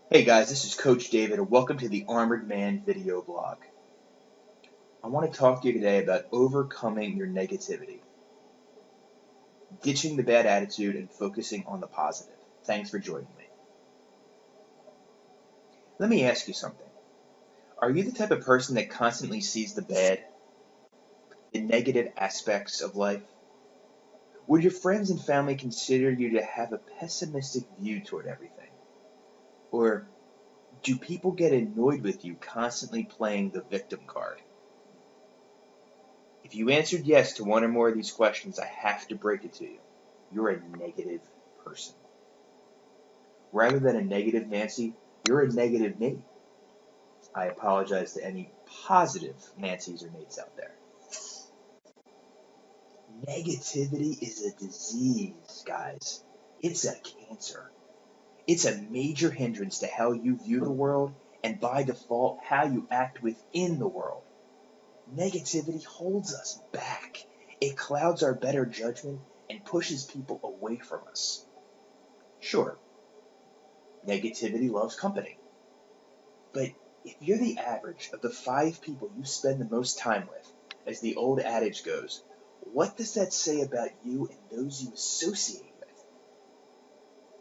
Hey guys, this is Coach David, and welcome to the Armored Man video blog. I want to talk to you today about overcoming your negativity, ditching the bad attitude, and focusing on the positive. Thanks for joining me. Let me ask you something. Are you the type of person that constantly sees the bad, the negative aspects of life? Would your friends and family consider you to have a pessimistic view toward everything? Or do people get annoyed with you constantly playing the victim card? If you answered yes to one or more of these questions, I have to break it to you. You're a negative person. Rather than a negative Nancy, you're a negative Nate. I apologize to any positive Nancys or Nates out there. Negativity is a disease, guys. It's a cancer. It's a major hindrance to how you view the world and by default how you act within the world. Negativity holds us back. It clouds our better judgment and pushes people away from us. Sure, negativity loves company. But if you're the average of the 5 people you spend the most time with, as the old adage goes, what does that say about you and those you associate with?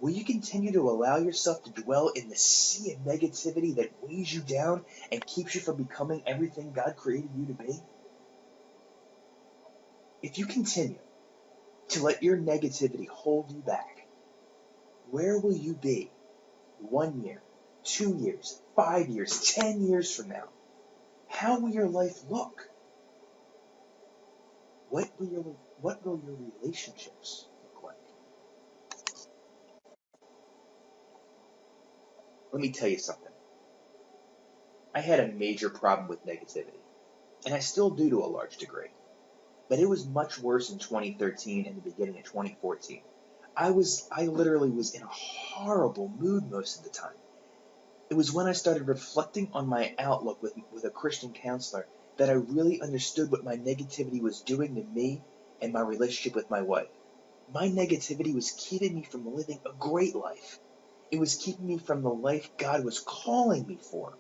Will you continue to allow yourself to dwell in the sea of negativity that weighs you down and keeps you from becoming everything God created you to be? If you continue to let your negativity hold you back, where will you be 1 year, 2 years, 5 years, 10 years from now? How will your life look? What will your relationships look like? Let me tell you something. I had a major problem with negativity, and I still do to a large degree. But it was much worse in 2013 and the beginning of 2014. I literally was in a horrible mood most of the time. It was when I started reflecting on my outlook with a Christian counselor that I really understood what my negativity was doing to me and my relationship with my wife. My negativity was keeping me from living a great life. It was keeping me from the life God was calling me for.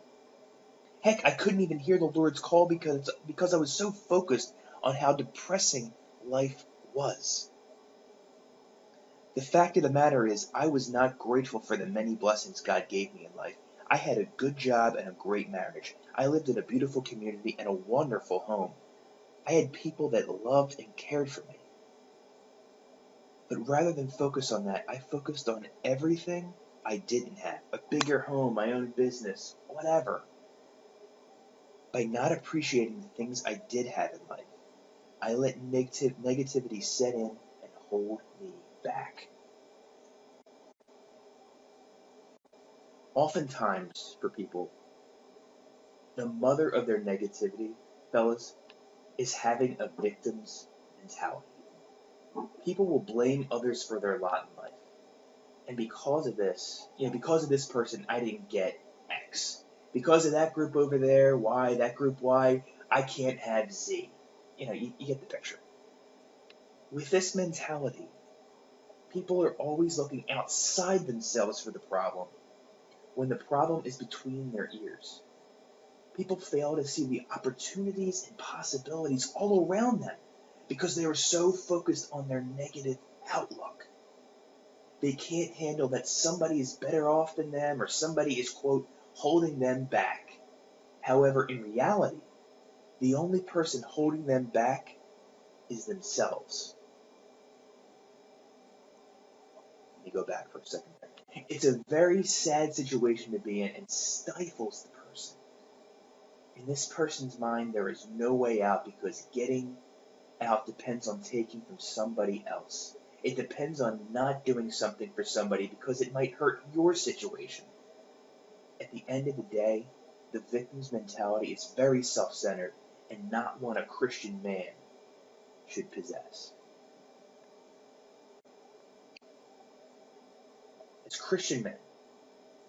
Heck, I couldn't even hear the Lord's call because I was so focused on how depressing life was. The fact of the matter is, I was not grateful for the many blessings God gave me in life. I had a good job and a great marriage. I lived in a beautiful community and a wonderful home. I had people that loved and cared for me. But rather than focus on that, I focused on everything I didn't have. A bigger home, my own business, whatever. By not appreciating the things I did have in life, I let negativity set in and hold me back. Oftentimes, for people, the mother of their negativity, fellas, is having a victim's mentality. People will blame others for their lot in life. And because of this person, I didn't get X. Because of that group over there, Y, that group Y, I can't have Z. You get the picture. With this mentality, people are always looking outside themselves for the problem when the problem is between their ears. People fail to see the opportunities and possibilities all around them because they are so focused on their negative outlook. They can't handle that somebody is better off than them or somebody is, quote, holding them back. However, in reality, the only person holding them back is themselves. Let me go back for a second there. It's a very sad situation to be in and stifles the person. In this person's mind, there is no way out because getting out depends on taking from somebody else. It depends on not doing something for somebody because it might hurt your situation. At the end of the day, the victim's mentality is very self-centered and not one a Christian man should possess. As Christian men,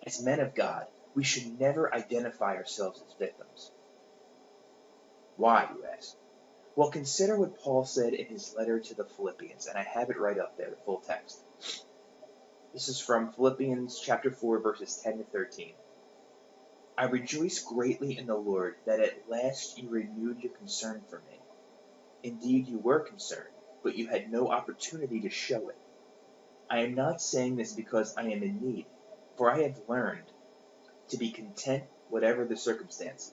as men of God, we should never identify ourselves as victims. Why, you ask? Well, consider what Paul said in his letter to the Philippians, and I have it right up there, the full text. This is from Philippians chapter 4, verses 10 to 13. I rejoice greatly in the Lord that at last you renewed your concern for me. Indeed, you were concerned, but you had no opportunity to show it. I am not saying this because I am in need, for I have learned to be content whatever the circumstances.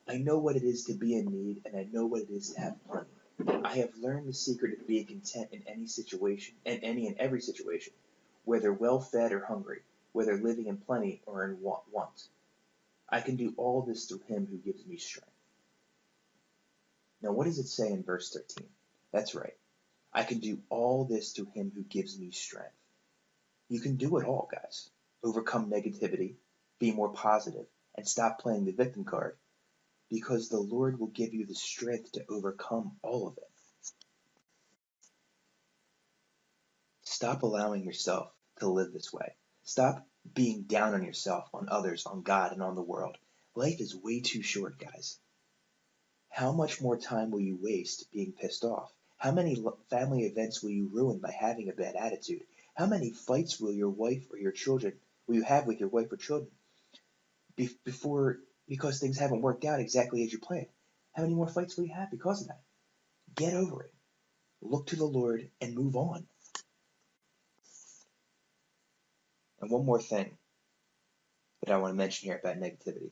I know what it is to be in need, and I know what it is to have plenty. I have learned the secret of being content in any situation, and every situation, whether well fed or hungry, whether living in plenty or in want. I can do all this through him who gives me strength. Now, what does it say in verse 13? That's right. I can do all this through him who gives me strength. You can do it all, guys. Overcome negativity, be more positive, and stop playing the victim card, because the Lord will give you the strength to overcome all of it. Stop allowing yourself to live this way. Stop being down on yourself, on others, on God, and on the world. Life is way too short, guys. How much more time will you waste being pissed off? How many family events will you ruin by having a bad attitude? How many fights will you have with your wife or children because things haven't worked out exactly as you planned? How many more fights will you have because of that? Get over it. Look to the Lord and move on. And one more thing that I want to mention here about negativity.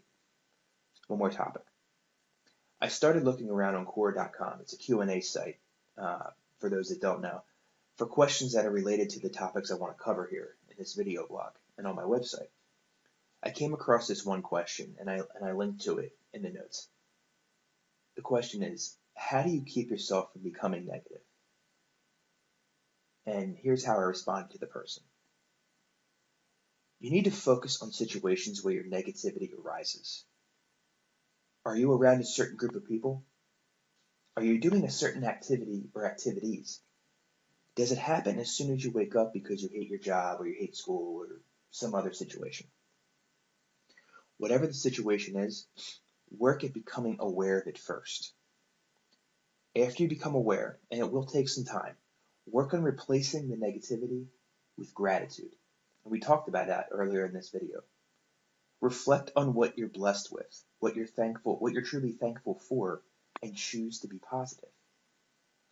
One more topic. I started looking around on Quora.com. It's a Q&A site, for those that don't know, for questions that are related to the topics I want to cover here in this video blog and on my website. I came across this one question, and I linked to it in the notes. The question is, how do you keep yourself from becoming negative? And here's how I responded to the person. You need to focus on situations where your negativity arises. Are you around a certain group of people? Are you doing a certain activity or activities? Does it happen as soon as you wake up because you hate your job or you hate school or some other situation? Whatever the situation is, work at becoming aware of it first. After you become aware, and it will take some time, work on replacing the negativity with gratitude. And we talked about that earlier in this video. Reflect on what you're blessed with, what you're truly thankful for, and choose to be positive.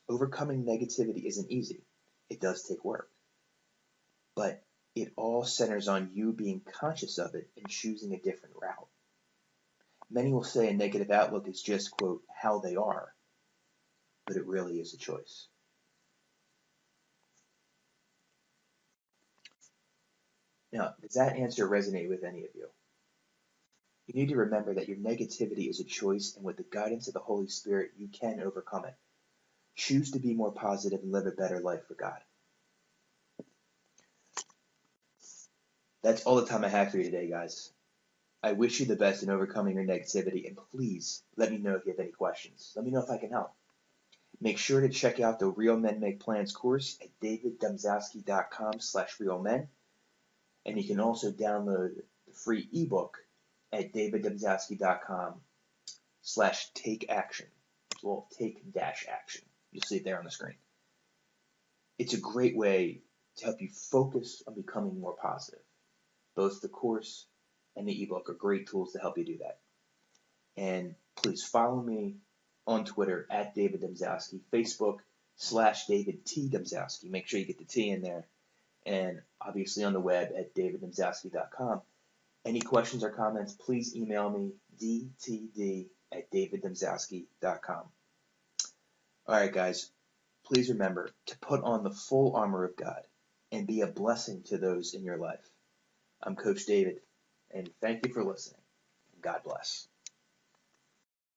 Overcoming negativity isn't easy. It does take work. But it all centers on you being conscious of it and choosing a different route. Many will say a negative outlook is just, quote, how they are, but it really is a choice. Now, does that answer resonate with any of you? You need to remember that your negativity is a choice, and with the guidance of the Holy Spirit, you can overcome it. Choose to be more positive and live a better life for God. That's all the time I have for you today, guys. I wish you the best in overcoming your negativity, and please let me know if you have any questions. Let me know if I can help. Make sure to check out the Real Men Make Plans course at daviddomzowski.com/realmen, and you can also download the free ebook at daviddomzowski.com/take-action. Well, take-action. You'll see it there on the screen. It's a great way to help you focus on becoming more positive. Both the course and the ebook are great tools to help you do that. And please follow me on Twitter at David Domzowski, Facebook /David T. Domzowski. Make sure you get the T in there. And obviously on the web at daviddomzowski.com. Any questions or comments, please email me, dtd@daviddomzowski.com. All right, guys, please remember to put on the full armor of God and be a blessing to those in your life. I'm Coach David, and thank you for listening. God bless.